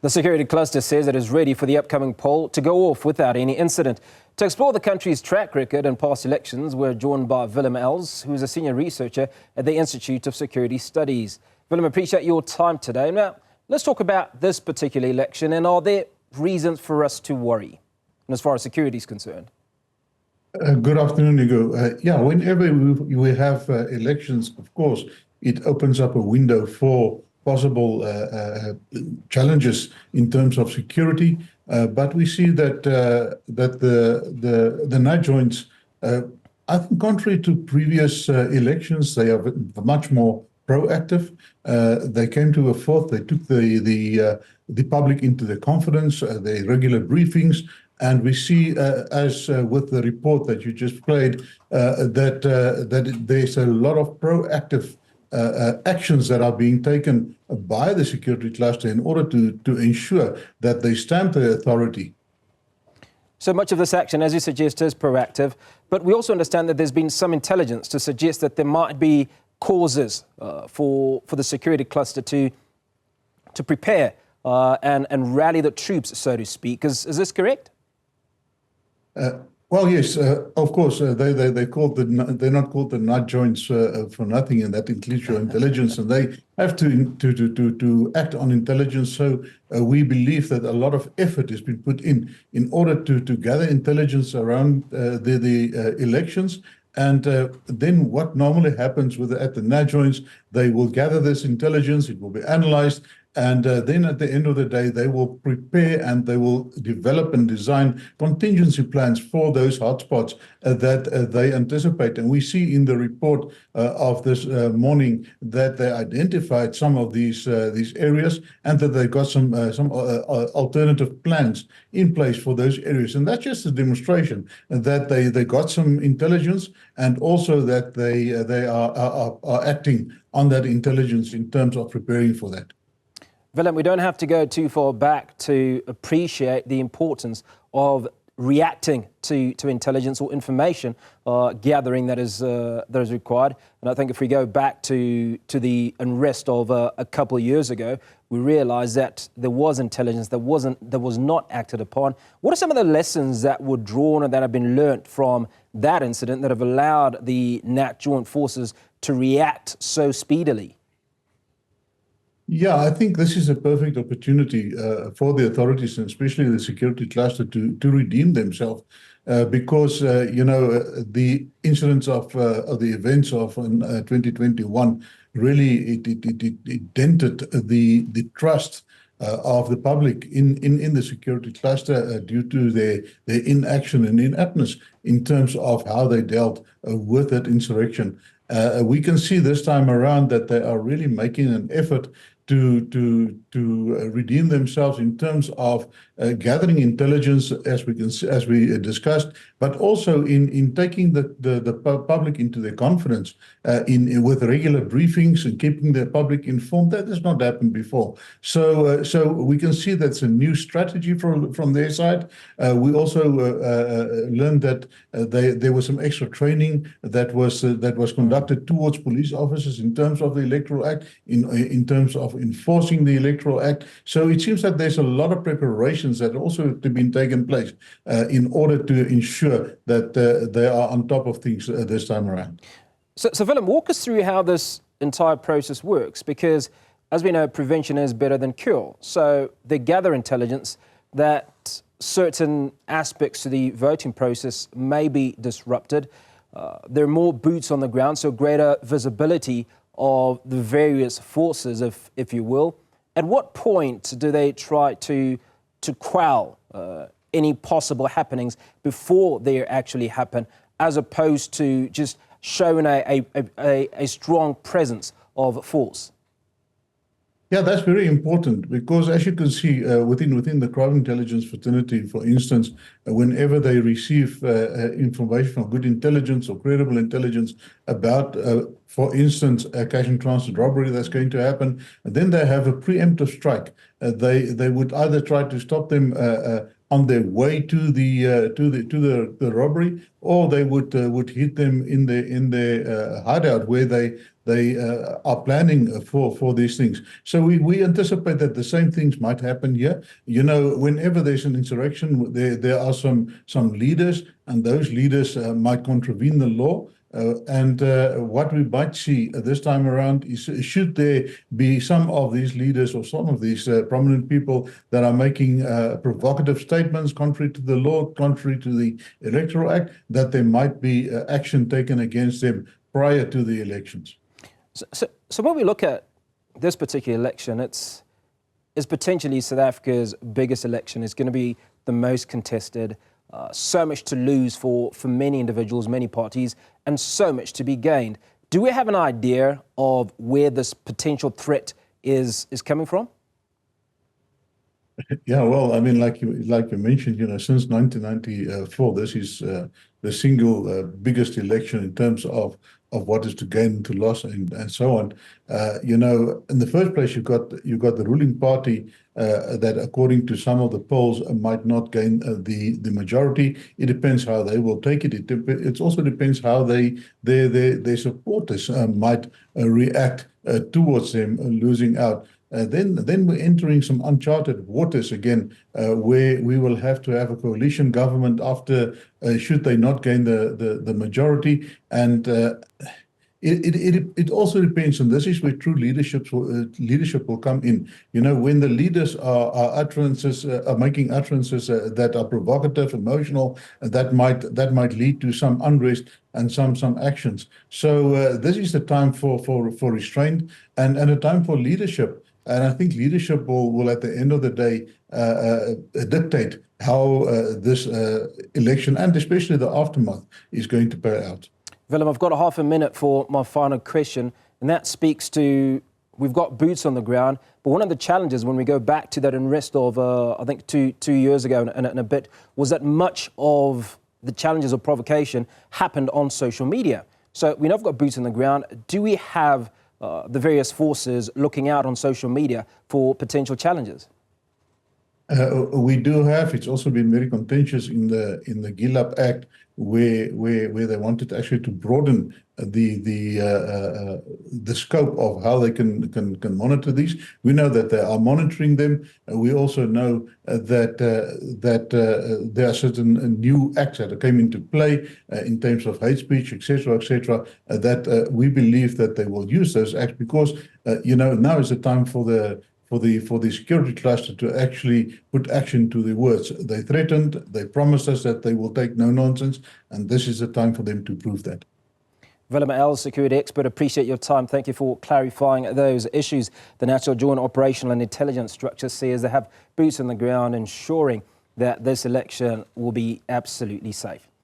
The security cluster says it is ready for the upcoming poll to go off without any incident. To explore the country's track record in past elections, we're joined by Willem Els, who is a senior researcher at the Institute of Security Studies. Willem, appreciate your time today. Now, let's talk about this particular election, and are there reasons for us to worry, and as far as security is concerned? Good afternoon, Hugo. Whenever we have elections, of course, it opens up a window for possible challenges in terms of security, but we see that the night joints, I think, contrary to previous elections, they are much more proactive. They came to a fourth. They took the public into their confidence, their regular briefings. And we see, as with the report that you just played, that there's a lot of proactive actions that are being taken by the security cluster in order to ensure that they stamp the authority. So much of this action, as you suggest, is proactive, but we also understand that there's been some intelligence to suggest that there might be causes for the security cluster to prepare and rally the troops, so to speak. Is this correct? Well, yes, of course. They're not called the night joints for nothing, and that includes your intelligence, and they have to act on intelligence. So we believe that a lot of effort has been put in order to gather intelligence around the elections. And then what normally happens at the night joints, they will gather this intelligence, it will be analyzed, and then at the end of the day, they will prepare and they will develop and design contingency plans for those hotspots that they anticipate. And we see in the report of this morning that they identified some of these areas, and that they got some alternative plans in place for those areas. And that's just a demonstration that they got some intelligence, and also that they are acting on that intelligence in terms of preparing for that. Willem, we don't have to go too far back to appreciate the importance of reacting to intelligence or information gathering that is required. And I think if we go back to the unrest of a couple of years ago, we realised that there was intelligence that was not acted upon. What are some of the lessons that were drawn and that have been learnt from that incident that have allowed the Nat Joint forces to react so speedily? Yeah, I think this is a perfect opportunity for the authorities, and especially the security cluster, to redeem themselves, because the incidents of the events of 2021 really it dented the trust of the public in the security cluster due to their inaction and inaptness in terms of how they dealt with that insurrection. We can see this time around that they are really making an effort to redeem themselves in terms of gathering intelligence, as we discussed, but also in taking the public into their confidence with regular briefings and keeping the public informed. That has not happened before. So we can see that's a new strategy from their side. We also learned that there was some extra training that was conducted towards police officers in terms of the Electoral Act, in terms of enforcing the Electoral Act. So it seems that there's a lot of preparations that also have been taken place in order to ensure that they are on top of things this time around. So Willem, walk us through how this entire process works, because as we know, prevention is better than cure. So they gather intelligence that certain aspects to the voting process may be disrupted. There are more boots on the ground, so greater visibility of the various forces, if you will. At what point do they try to quell any possible happenings before they actually happen, as opposed to just showing a strong presence of force? Yeah, that's very important, because as you can see within the crime intelligence fraternity, for instance, whenever they receive information from good intelligence or credible intelligence about, for instance, a cash and transit robbery that's going to happen, and then they have a preemptive strike. They would either try to stop them on their way to the robbery, or they would hit them in their hideout where they are planning for these things. So we anticipate that the same things might happen here. You know, whenever there's an insurrection, there are some leaders, and those leaders might contravene the law. And what we might see this time around is, should there be some of these leaders or some of these prominent people that are making provocative statements contrary to the law, contrary to the Electoral Act, that there might be action taken against them prior to the elections. So when we look at this particular election, it's potentially South Africa's biggest election. It's going to be the most contested. So much to lose for many individuals, many parties, and so much to be gained. Do we have an idea of where this potential threat is coming from? Yeah, well, I mean, like you mentioned, you know, since 1994, this is the single biggest election in terms of what is to gain and to loss and so on. You know, in the first place, you got the ruling party that, according to some of the polls, might not gain the majority. It depends how they will take it. It also depends how their supporters might react towards them losing out. Then we're entering some uncharted waters again, where we will have to have a coalition government after, should they not gain the majority. And it also depends, and this is where true leadership will come in. You know, when the leaders are making utterances that are provocative, emotional, that might lead to some unrest and some actions. So this is the time for restraint and a time for leadership. And I think leadership will at the end of the day dictate how this election, and especially the aftermath, is going to play out. Willem, I've got a half a minute for my final question, and that speaks to, we've got boots on the ground, but one of the challenges when we go back to that unrest of, I think, two years ago and a bit, was that much of the challenges of provocation happened on social media. So we know we've got boots on the ground. Do we have the various forces looking out on social media for potential challenges? We do have. It's also been very contentious in the GILAP Act, where they wanted actually to broaden the scope of how they can monitor these. We know that they are monitoring them. We also know that there are certain new acts that came into play in terms of hate speech, etc., that we believe that they will use those acts because you know, now is the time for the security cluster to actually put action to their words. They threatened, they promised us that they will take no nonsense, and this is the time for them to prove that. Willem Els, security expert, appreciate your time. Thank you for clarifying those issues. The National Joint Operational and Intelligence Structure says they have boots on the ground, ensuring that this election will be absolutely safe.